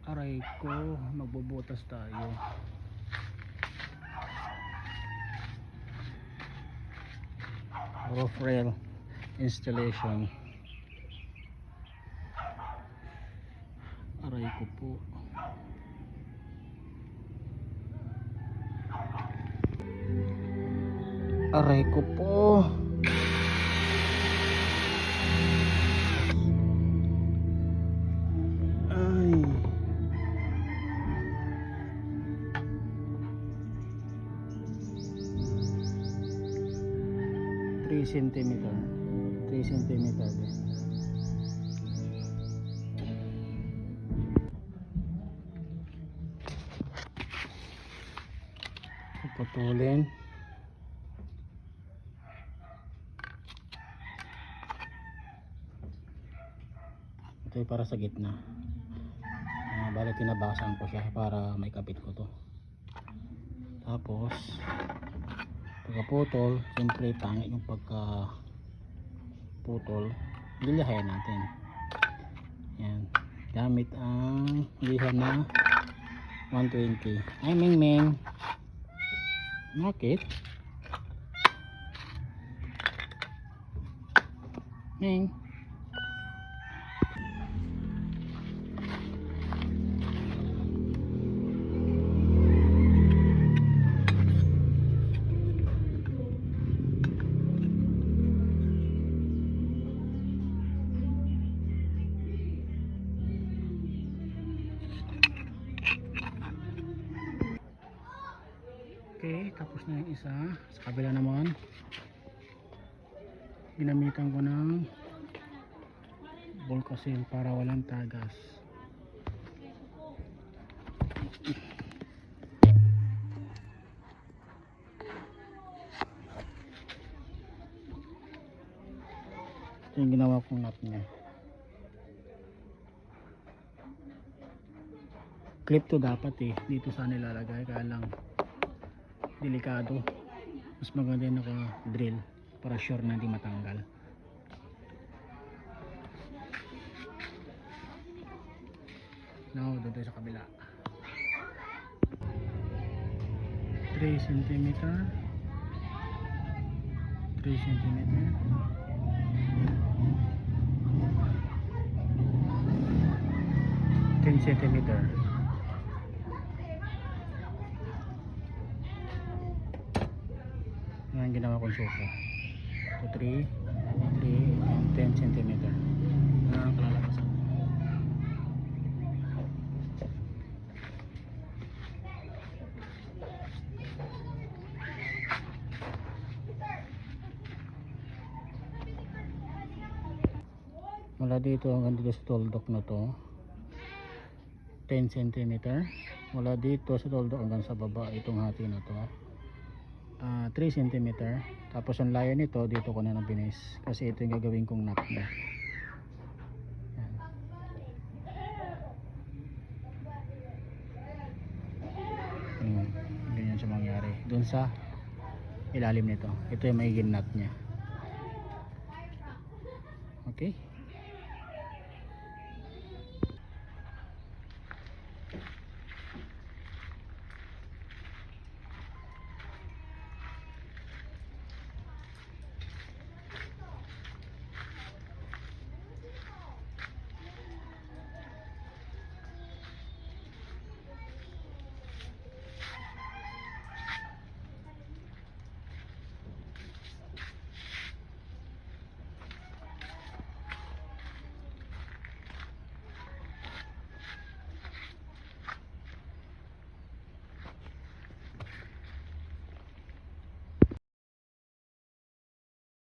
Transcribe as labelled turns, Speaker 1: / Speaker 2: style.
Speaker 1: Aray ko, magbubutas tayo. Roof rail installation. Aray ko po. Aray ko po. Ay. 3 centimeter. 3 centimeter din. Puputulin. Ito ay para sa gitna. Bali tinabasan ko siya para may kapit ko to. Tapos pagkaputol, siyempre pangit yung pagkaputol, lilahayan natin. Yan, gamit ang liha na 120. Ay Ming Ming, bakit? Ming, okay, tapos na yung isa. Sa kabila naman, ginamitan ko ng Volcasil para walang tagas. Ito yung ginawa kong nut nya. Clip to dapat dito sana nilalagay, kaya lang delikado. Mas maganda yung naka drill para sure na hindi matanggal. Now doon tayo sa kabila. 3 cm 3 cm 10 cm. Yan ginawa kong sofa. So 3 and 10 cm. Yan ang kalalabasan. Mula dito hanggang dito sa toldok na to 10 cm. Mula dito sa toldok hanggang sa baba itong hati na to 3 cm. Tapos ang layo nito dito ko na binis kasi ito yung gagawin kong nut na. Ganyan siya mangyari dun sa ilalim nito. Ito yung magiging nut nya.